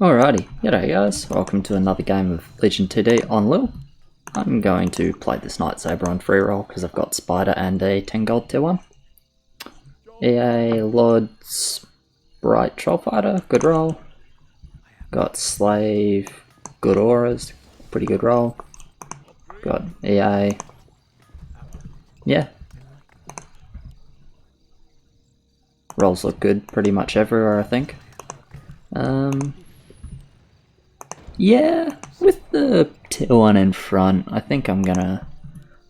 Alrighty, g'day guys, welcome to another game of Legion 2D on LIHL. I'm going to play this Night Saber on free roll because I've got Spider and a 10 gold tier 1. EA, Lords, Bright Troll Fighter, good roll. Got Slave, good auras, pretty good roll. Got EA, yeah. Rolls look good pretty much everywhere, I think. Yeah, with the tier 1 in front, I think I'm gonna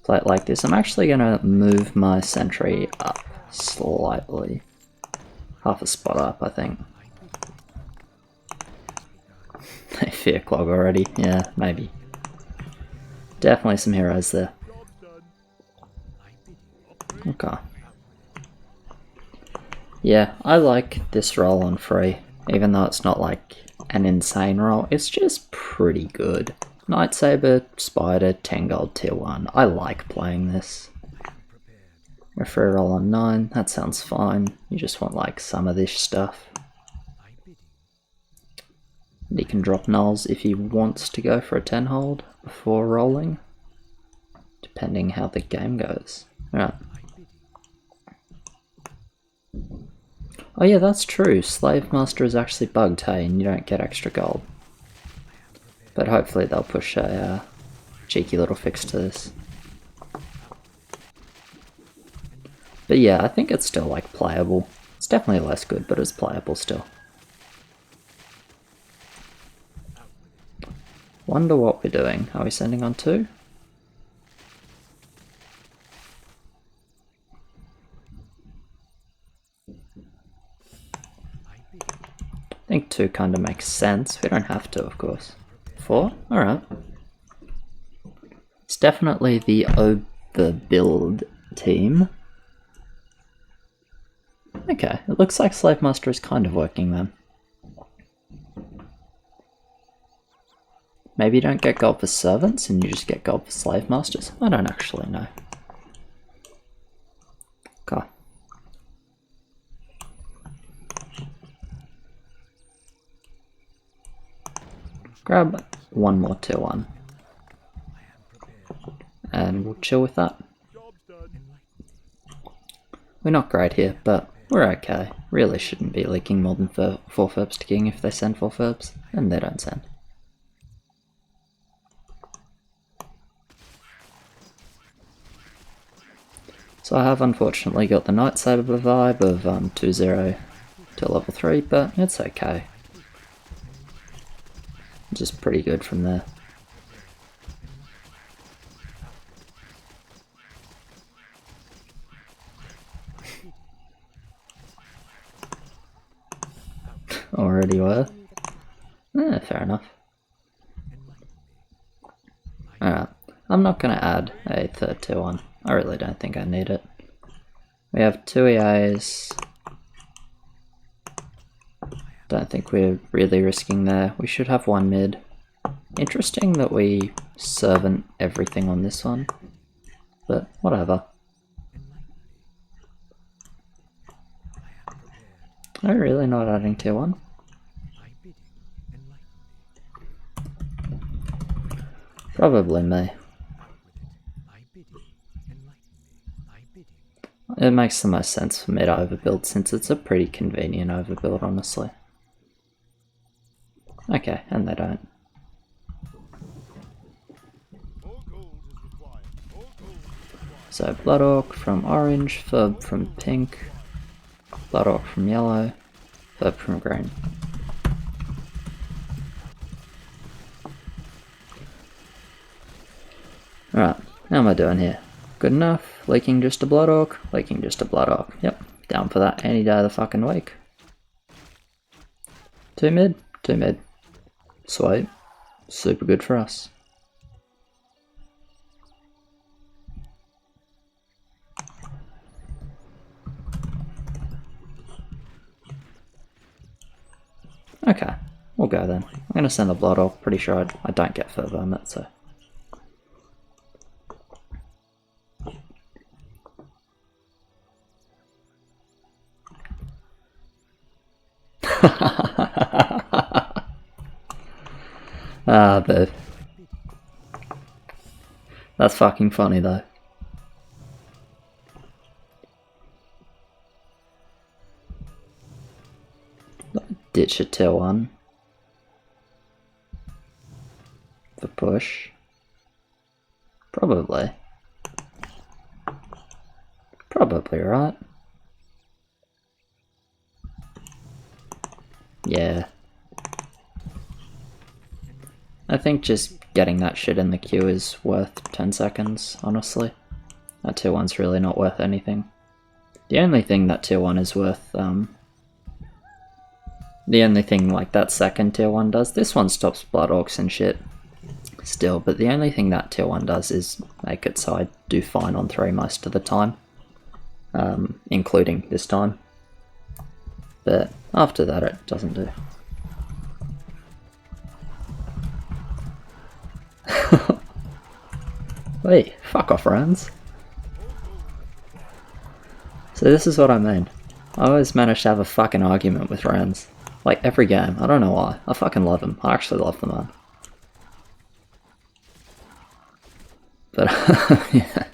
play it like this. I'm actually gonna move my sentry up slightly. Half a spot up, I think. Fear clog already, yeah, maybe. Definitely some heroes there. Okay. Yeah, I like this roll on free, even though it's not like an insane roll, it's just pretty good. Night Saber, Spider, 10 gold tier 1. I like playing this. A free roll on 9, that sounds fine. You just want like some of this stuff. And he can drop nulls if he wants to go for a 10 hold before rolling, depending how the game goes. Right. Oh yeah, that's true. Slave Master is actually bugged, hey, and you don't get extra gold. But hopefully they'll push a cheeky little fix to this. But yeah, I think it's still like playable. It's definitely less good, but it's playable still. Wonder what we're doing. Are we sending on 2? I think 2 kind of makes sense. We don't have to, of course. 4? Alright. It's definitely the overbuild team. Okay, it looks like Slave Master is kind of working then. Maybe you don't get gold for servants and you just get gold for Slave Masters? I don't actually know. Okay. Grab one more tier 1. And we'll chill with that. We're not great here, but we're okay. Really shouldn't be leaking more than 4 ferbs to king if they send 4 ferbs, and they don't send. So I have unfortunately got the Night Saber vibe of 2-0 to level 3, but it's okay. Just pretty good from there. Already were? Fair enough. Alright, I'm not going to add a third tier 1. I really don't think I need it. We have 2 EAs. Don't think we're really risking there. We should have 1 mid. Interesting that we servant everything on this one, but whatever. Are we really not adding tier 1? Probably me. It makes the most sense for me to overbuild since it's a pretty convenient overbuild, honestly. Okay, and they don't. So Blood Orc from orange, Ferb from pink, Blood Orc from yellow, Ferb from green. Alright, how am I doing here? Good enough? Leaking just a Blood Orc? Leaking just a Blood Orc. Yep, down for that any day of the fucking week. 2 mid? 2 mid. Sweet. Super good for us. Okay, we'll go then. I'm going to send the Blood Orc. Pretty sure I don't get further on it, so. But that's fucking funny though. Ditch a tier 1 for push. Probably. Probably right. Yeah. I think just getting that shit in the queue is worth 10 seconds, honestly. That tier 1's really not worth anything. The only thing that tier 1 is worth, the only thing like that second tier 1 does, this one stops blood orcs and shit still, but the only thing that tier 1 does is make it so I do fine on 3 most of the time, including this time. But after that it doesn't do. Wait, fuck off, Rans. So this is what I mean. I always manage to have a fucking argument with Rans. Like every game, I don't know why. I fucking love him. I actually love the man. But yeah.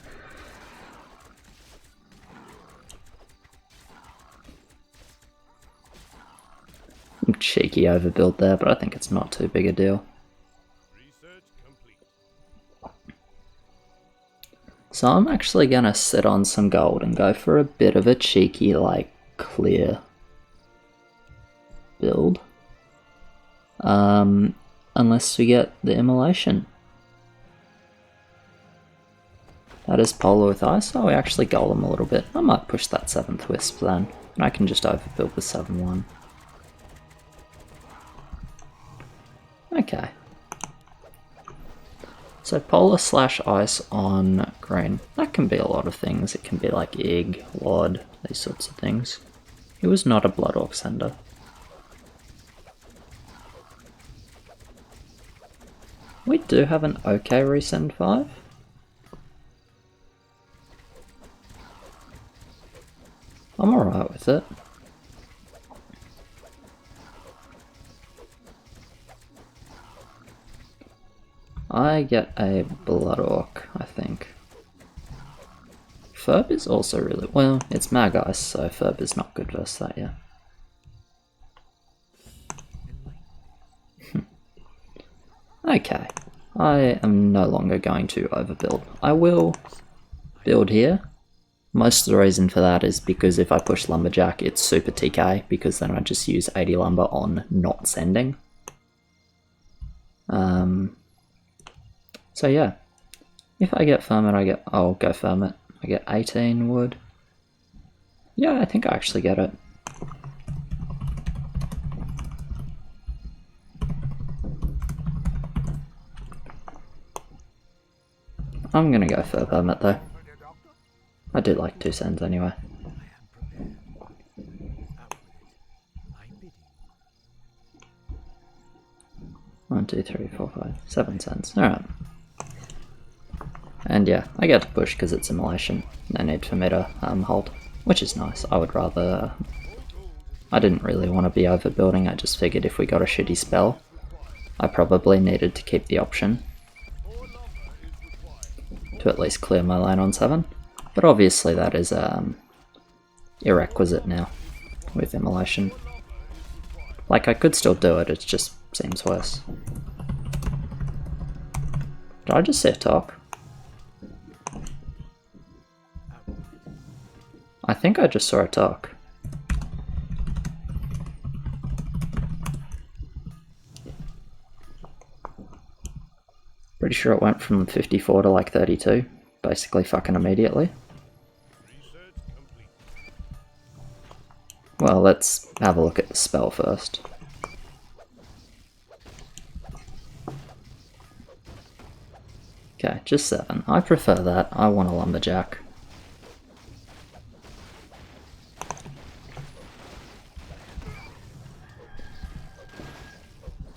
Cheeky overbuild there, but I think it's not too big a deal. So I'm actually gonna sit on some gold and go for a bit of a cheeky, like, clear build. Unless we get the immolation. That is polar with ice. Oh, we actually golem a little bit. I might push that 7th wisp then, and I can just overbuild with 7-1. Okay. So polar / ice on green. That can be a lot of things. It can be like Ig, Wad, these sorts of things. He was not a Blood Orc sender. We do have an okay resend 5. I'm alright with it. I get a Blood Orc, I think. Ferb is also really... well, it's Mag Ice, so Ferb is not good versus that, yeah. Okay. I am no longer going to overbuild. I will build here. Most of the reason for that is because if I push Lumberjack, it's super TK, because then I just use 80 Lumber on not sending. So yeah, if I get Ferment, I'll go Ferment. I get 18 wood. Yeah, I think I actually get it. I'm gonna go for Ferment though. I do like 2 cents anyway. 1, 2, 3, 4, 5, 7 cents. Alright. And yeah, I get to push because it's immolation. No need for me to hold, which is nice. I would rather... I didn't really want to be overbuilding, I just figured if we got a shitty spell, I probably needed to keep the option to at least clear my lane on 7. But obviously that is irrequisite now with immolation. Like, I could still do it, it just seems worse. Did I just see a talk? I think I just saw a talk. Pretty sure it went from 54 to like 32, basically fucking immediately. Well, let's have a look at the spell first. Okay, just 7. I prefer that. I want a Lumberjack.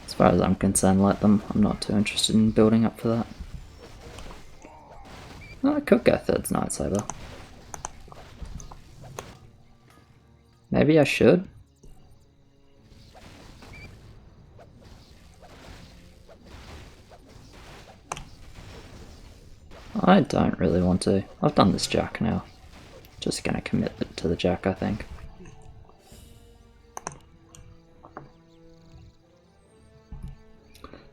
As far as I'm concerned, let them. I'm not too interested in building up for that. Oh, I could go 3rd Night Saber. Maybe I should. I don't really want to. I've done this jack now. Just gonna commit it to the jack, I think.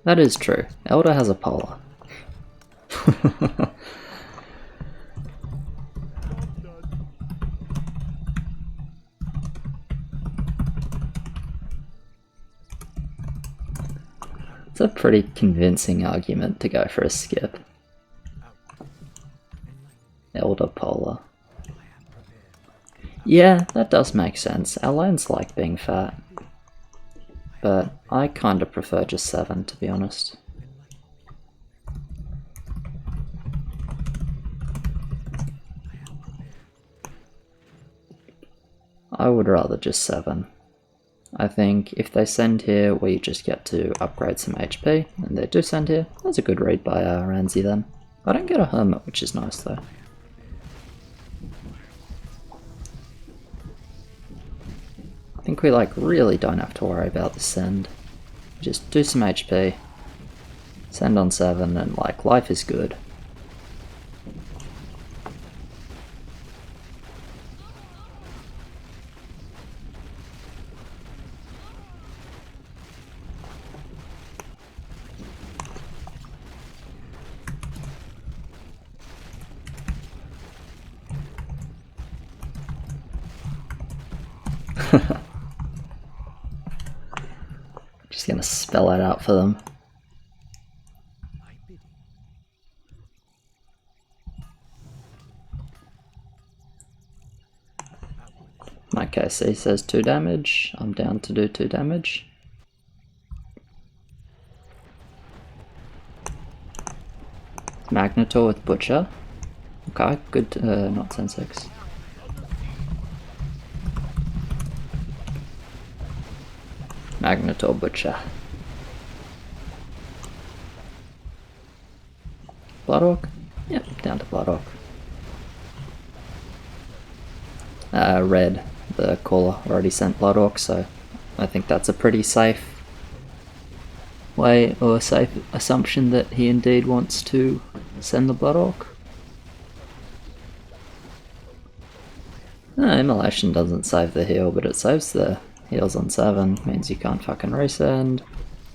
That is true. Elder has a polar. It's a pretty convincing argument to go for a skip. Elder polar. Yeah, that does make sense. Our lanes like being fat. But I kinda prefer just 7, to be honest. I would rather just 7. I think if they send here, we just get to upgrade some HP, and they do send here. That's a good read by Ranzi then. I don't get a hermit, which is nice though. I think we like really don't have to worry about the send. Just do some HP, send on 7, and like life is good. Just gonna spell it out for them. My KC says 2 damage. I'm down to do 2 damage. Magnetor with Butcher. Okay, good. Not 10-6. Magnetor Butcher. Bloodhawk? Yep, down to Bloodhawk. Red, the caller, already sent Bloodhawk, so I think that's a pretty safe way, or safe assumption that he indeed wants to send the Bloodhawk. Immolation doesn't save the heal, but it saves the heals on 7, means you can't fucking resend.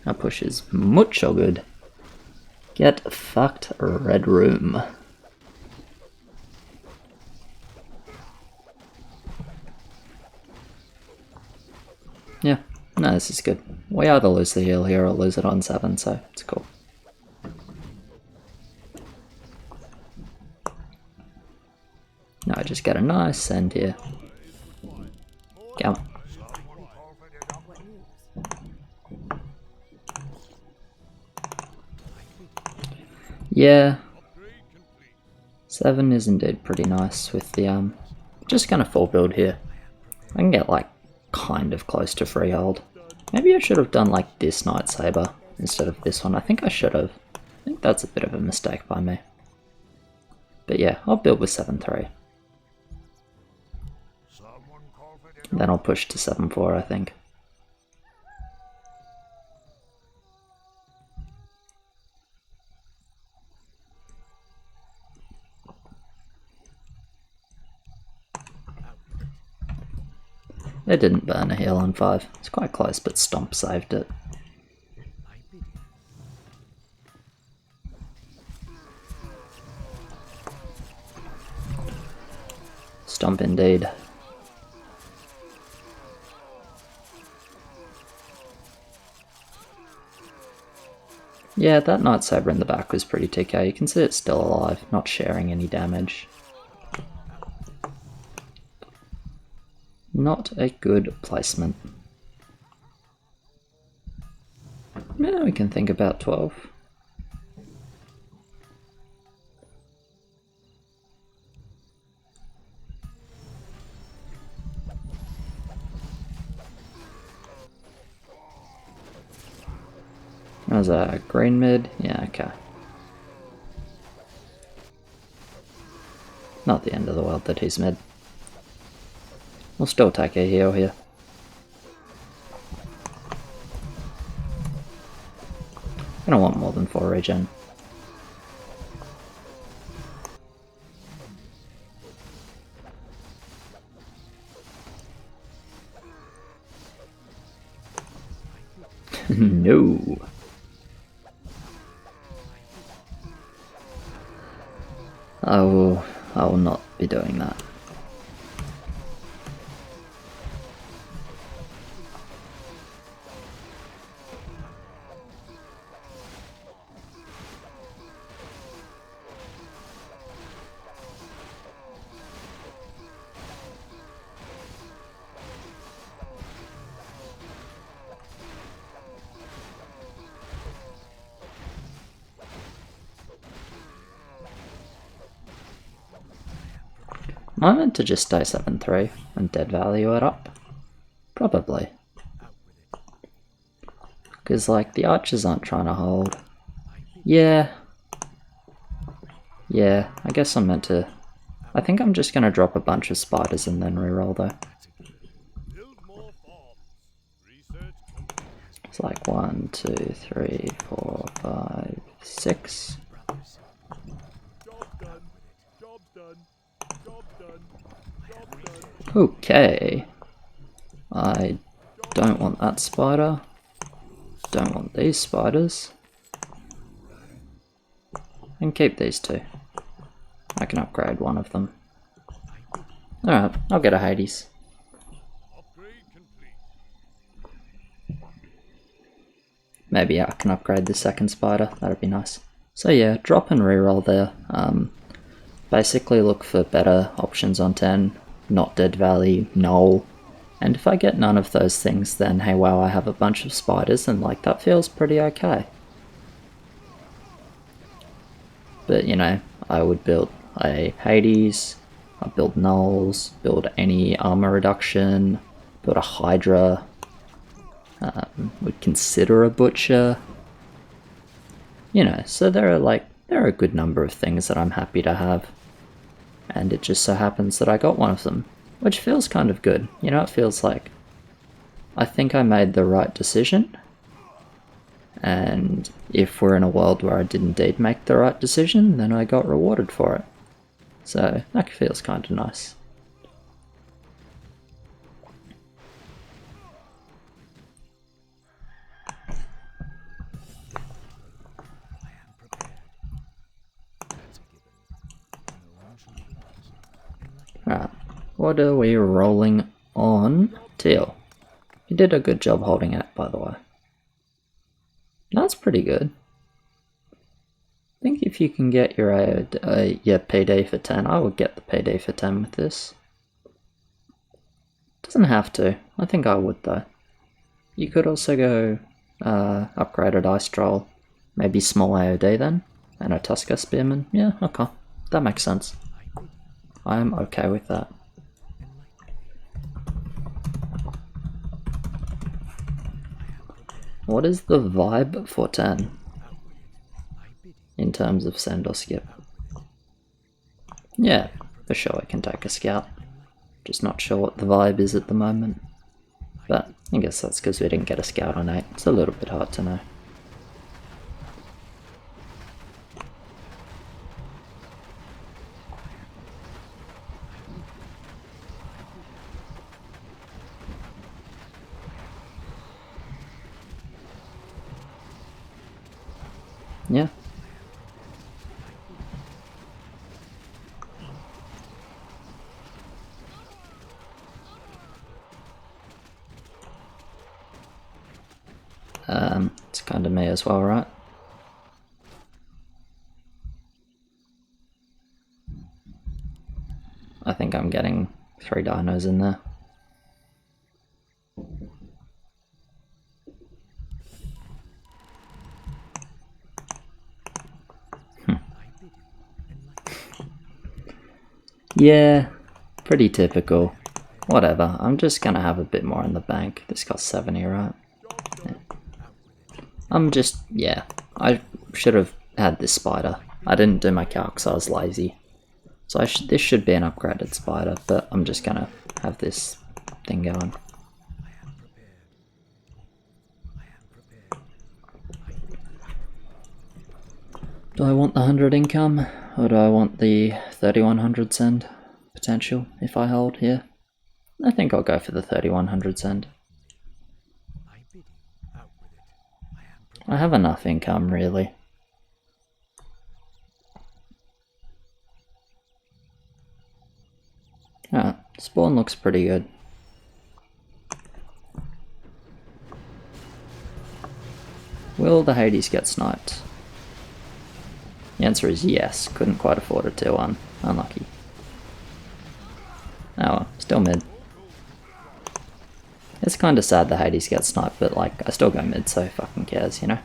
Our push is mucho good. Get fucked, Red Room. Yeah, no, this is good. We either lose the heal here or lose it on 7, so it's cool. No, I just get a nice send here. Go on. Yeah. 7 is indeed pretty nice with the just gonna full build here. I can get like kind of close to freehold. Maybe I should have done like this Night Saber instead of this one. I think I should have. I think that's a bit of a mistake by me. But yeah, I'll build with 7-3. Then I'll push to 7-4, I think. It didn't burn a heal on 5. It's quite close, but Stomp saved it. Stomp indeed. Yeah, that Night Saber in the back was pretty TK. You can see it's still alive, not sharing any damage. Not a good placement. Yeah, we can think about 12. That was a green mid. Yeah, okay. Not the end of the world that he's mid. We'll still take a heal here. I don't want more than 4 regen. No. I will not be doing that. Am I meant to just stay 7-3 and dead value it up? Probably. Because, like, the archers aren't trying to hold. Yeah. Yeah, I guess I'm meant to... I think I'm just going to drop a bunch of spiders and then reroll though. It's like 1, 2, 3, 4, 5, 6. Okay. I don't want that spider. Don't want these spiders. And keep these two. I can upgrade one of them. Alright, I'll get a Hades. Maybe I can upgrade the second spider, that'd be nice. So yeah, drop and reroll there. Basically look for better options on 10, not dead value, null. And if I get none of those things, then hey wow, I have a bunch of spiders and like that feels pretty okay. But you know, I would build a Hades, I'd build nulls, build any armor reduction, build a Hydra, would consider a Butcher. You know, so there are a good number of things that I'm happy to have. And it just so happens that I got one of them, which feels kind of good. You know, it feels like I think I made the right decision. And if we're in a world where I did indeed make the right decision, then I got rewarded for it. So that feels kind of nice. Alright, what are we rolling on? Teal. You did a good job holding it, by the way. That's pretty good. I think if you can get your PD for 10, I would get the PD for 10 with this. Doesn't have to. I think I would though. You could also go upgraded Ice Troll, maybe small AOD then, and a Tusker Spearman. Yeah, okay. That makes sense. I'm okay with that. What is the vibe for 10? In terms of send or skip? Yeah, for sure I can take a scout. Just not sure what the vibe is at the moment. But I guess that's because we didn't get a scout on 8. It's a little bit hard to know. Yeah. It's kind of me as well, right? I think I'm getting 3 dinos in there. Yeah, pretty typical. Whatever, I'm just gonna have a bit more in the bank. This costs 70, right? Yeah. Yeah, I should have had this spider. I didn't do my calcs, I was lazy. So this should be an upgraded spider, but I'm just gonna have this thing going. Do I want the 100 income, or do I want the 3100 send potential if I hold here? I think I'll go for the 3100 send. I have enough income, really. Alright, spawn looks pretty good. Will the Hades get sniped? The answer is yes. Couldn't quite afford a 2-1. Unlucky. Oh well, still mid. It's kinda sad the Hades gets sniped, but like, I still go mid, so who fucking cares, you know?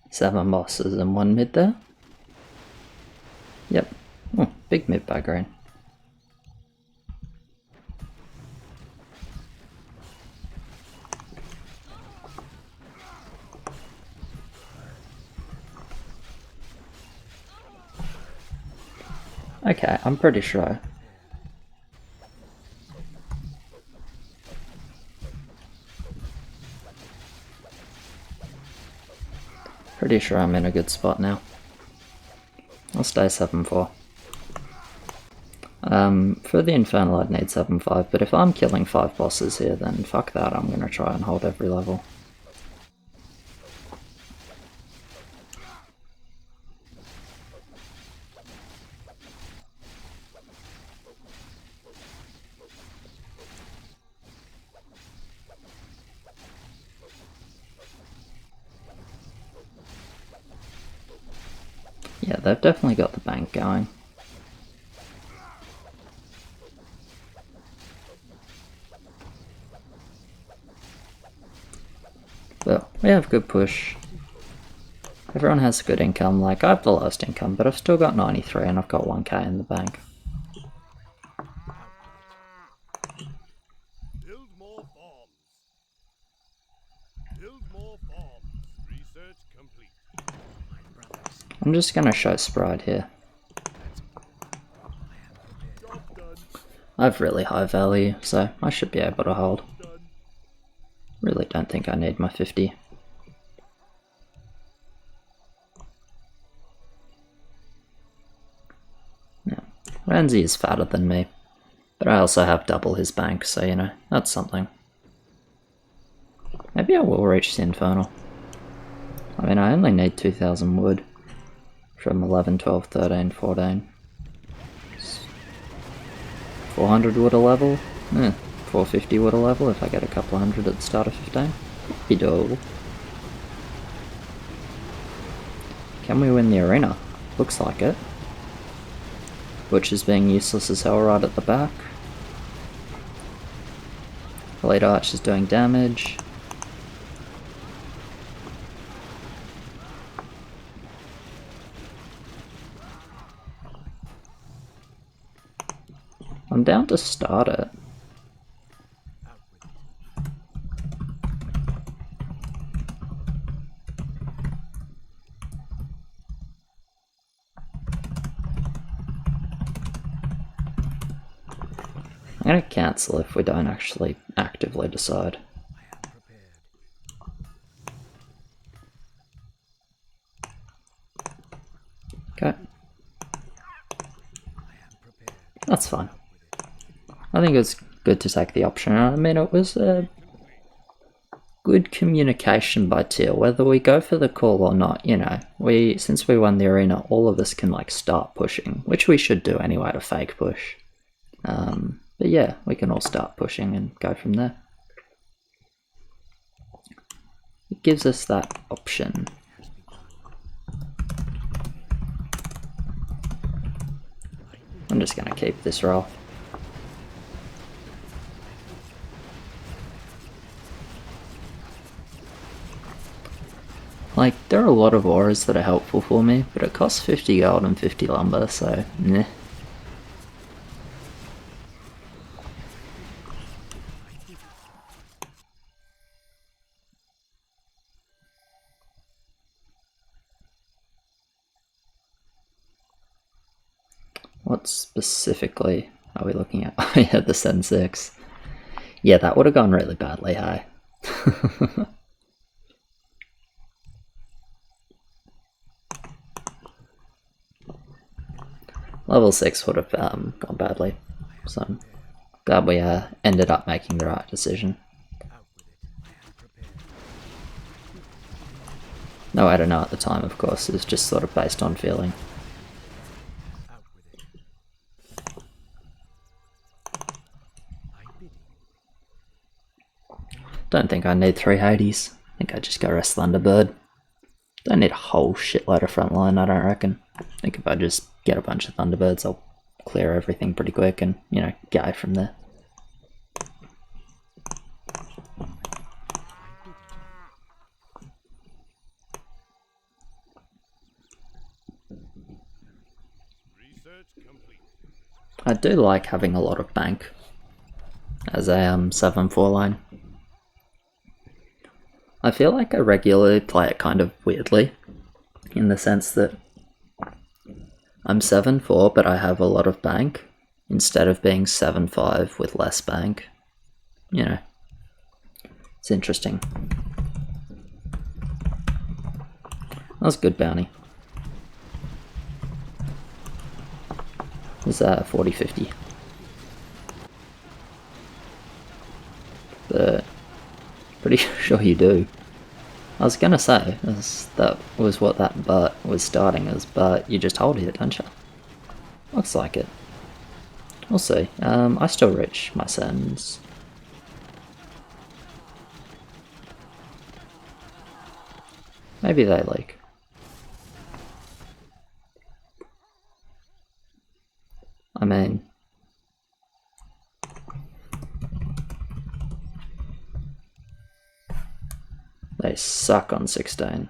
Seven bosses and one mid there. Yep. Oh, big mid by green. Okay, I'm pretty sure. Pretty sure I'm in a good spot now. I'll stay 7-4. For the Infernal I'd need 7-5, but if I'm killing 5 bosses here, then fuck that, I'm gonna try and hold every level. Yeah, they've definitely got the bank going. But we have good push. Everyone has good income, like I have the lowest income, but I've still got 93 and I've got 1k in the bank. Build more farms. Build more farms. Research complete. I'm just gonna show Sprite here. Job done. I have really high value, so I should be able to hold. Done. Really don't think I need my 50. Yeah. Ramsey is fatter than me, but I also have double his bank, so you know, that's something. Maybe I will reach the Infernal. I mean, I only need 2000 wood from 11, 12, 13, 14. 400 wood a level? 450 wood a level if I get a couple hundred at the start of 15. Be doable. Can we win the arena? Looks like it. Butcher's being useless as hell right at the back. Elite Arch is doing damage. I'm down to start it. I'm gonna cancel if we don't actually actively decide. Okay. That's fine. I think it's good to take the option. I mean, it was a good communication by Teal. Whether we go for the call or not, you know, since we won the arena, all of us can like start pushing, which we should do anyway to fake push. But yeah, we can all start pushing and go from there. It gives us that option. I'm just gonna keep this roll. Like, there are a lot of auras that are helpful for me, but it costs 50 gold and 50 lumber, so meh. What specifically are we looking at? Oh yeah, the Sen 6. Yeah, that would have gone really badly high. Level 6 would have gone badly, so I'm glad we ended up making the right decision. No way to know at the time, of course, it's just sort of based on feeling. Don't think I need 3 Hades. I think I just go rest Thunderbird. Don't need a whole shitload of frontline, I don't reckon. I think if I just get a bunch of Thunderbirds, I'll clear everything pretty quick and, you know, go from there. Research complete. I do like having a lot of bank as a 7-4 line. I feel like I regularly play it kind of weirdly, in the sense that I'm 7-4 but I have a lot of bank, instead of being 7-5 with less bank. You know, it's interesting. That was good bounty. Was that 40-50? But pretty sure you do. I was gonna say, that was what that but was starting as, but you just hold it, don't you? Looks like it. We'll see. I still reach my sends. Maybe they leak. I mean, they suck on 16.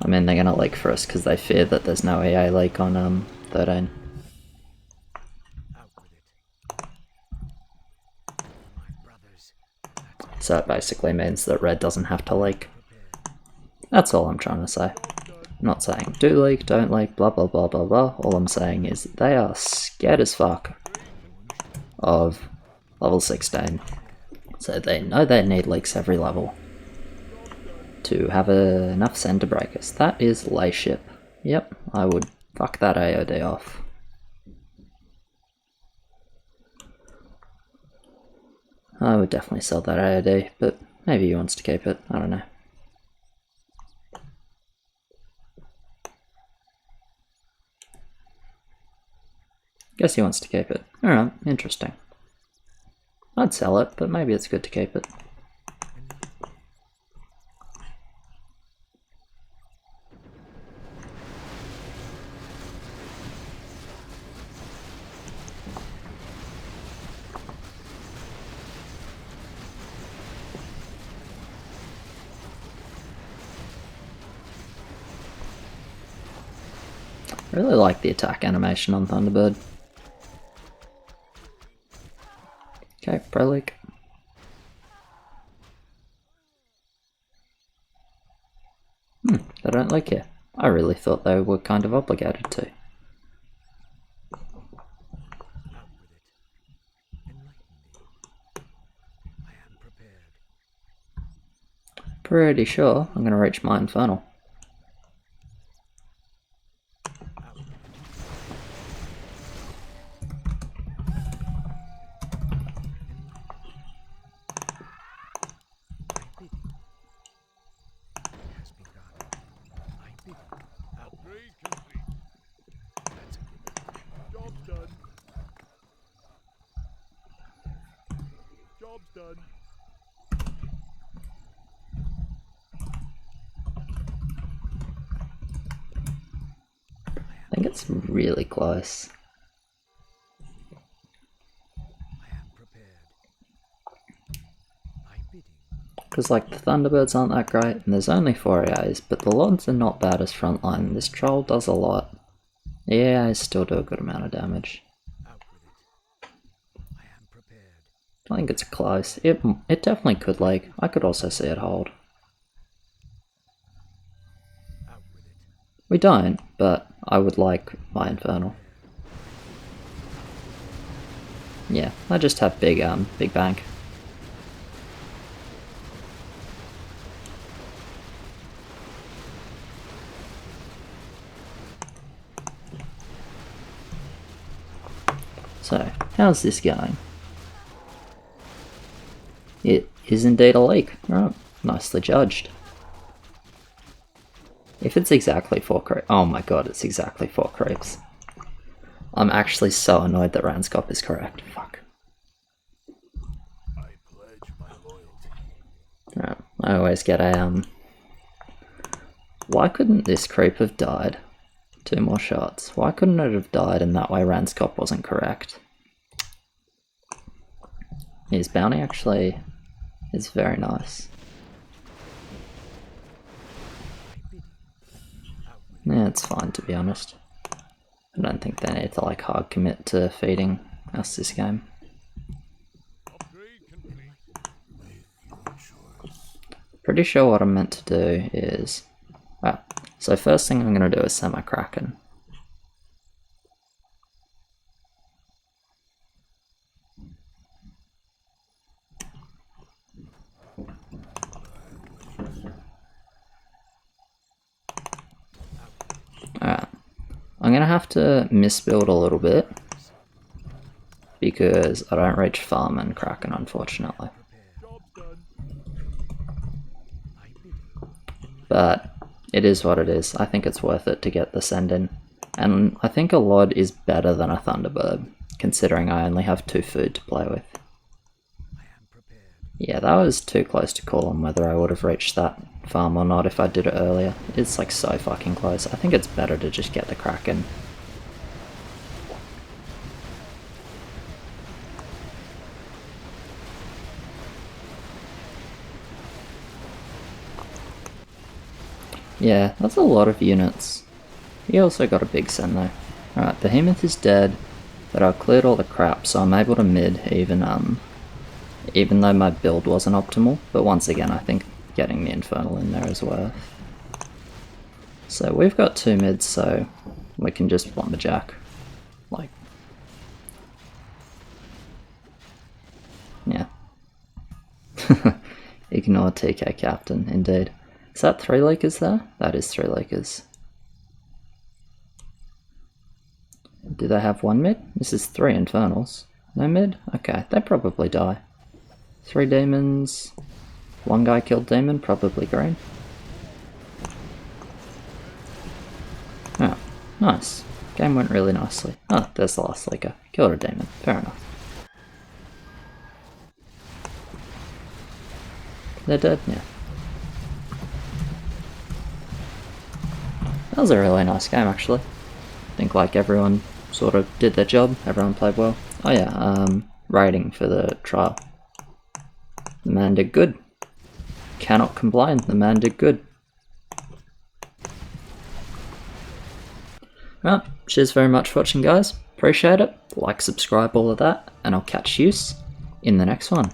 I mean, they're gonna leak for us because they fear that there's no EA leak on 13. So it basically means that red doesn't have to leak. That's all I'm trying to say. I'm not saying do leak, don't leak, blah blah blah blah blah. All I'm saying is they are scared as fuck of level 16. So they know they need leaks every level to have enough send to break us. That is LIHL. Yep, I would fuck that AOD off. I would definitely sell that AOD, but maybe he wants to keep it, I don't know. Guess he wants to keep it. Alright, interesting. I'd sell it, but maybe it's good to keep it. I really like the attack animation on Thunderbird. Okay, pro leak. They don't leak here. I really thought they were kind of obligated to. Pretty sure I'm gonna reach my Infernal. Upgrade complete. That's it. Job's done. Job's done. I think it's really close. Because like the Thunderbirds aren't that great, and there's only 4 EAs, but the Lords are not bad as frontline. This troll does a lot. The EAs still do a good amount of damage. I think it's close. It definitely could leg. I could also see it hold. We don't, but I would like my Infernal. Yeah, I just have big bank. So, how's this going? It is indeed a leak. Oh, nicely judged. If it's exactly 4 creeps... Oh my god, it's exactly 4 creeps. I'm actually so annoyed that Ranscop is correct. Fuck. I pledge my loyalty. Right, I always get a, Why couldn't this creep have died? 2 more shots. Why couldn't it have died and that way Ranscop wasn't correct? His bounty actually is very nice. Yeah, it's fine to be honest. I don't think they need to like hard commit to feeding us this game. Upgrade complete. Make your choice. Pretty sure what I'm meant to do is... Ah, so first thing I'm going to do is semi-kraken. Alright, I'm going to have to misbuild a little bit because I don't reach farm and kraken unfortunately. Job's done. But it is what it is. I think it's worth it to get the send in. And I think a Lord is better than a Thunderbird, considering I only have 2 food to play with. Yeah, that was too close to call on whether I would have reached that farm or not if I did it earlier. It's like so fucking close. I think it's better to just get the Kraken. Yeah, that's a lot of units. He also got a big send though. Alright, Behemoth is dead, but I cleared all the crap, so I'm able to mid even though my build wasn't optimal. But once again, I think getting the Infernal in there is worth. So we've got 2 mids, so we can just lumberjack. Like, yeah. Ignore TK Captain, indeed. Is that 3 leakers there? That is 3 leakers. Do they have 1 mid? This is 3 Infernals. No mid? Okay, they probably die. 3 demons. 1 guy killed demon, probably green. Oh, nice. Game went really nicely. Oh, there's the last leaker. Killed a demon. Fair enough. They're dead? Yeah. That was a really nice game actually. I think like everyone sort of did their job, everyone played well. Oh yeah, rating for the trial. The man did good. Cannot complain, the man did good. Well, cheers very much for watching guys, appreciate it, like, subscribe, all of that, and I'll catch you in the next one.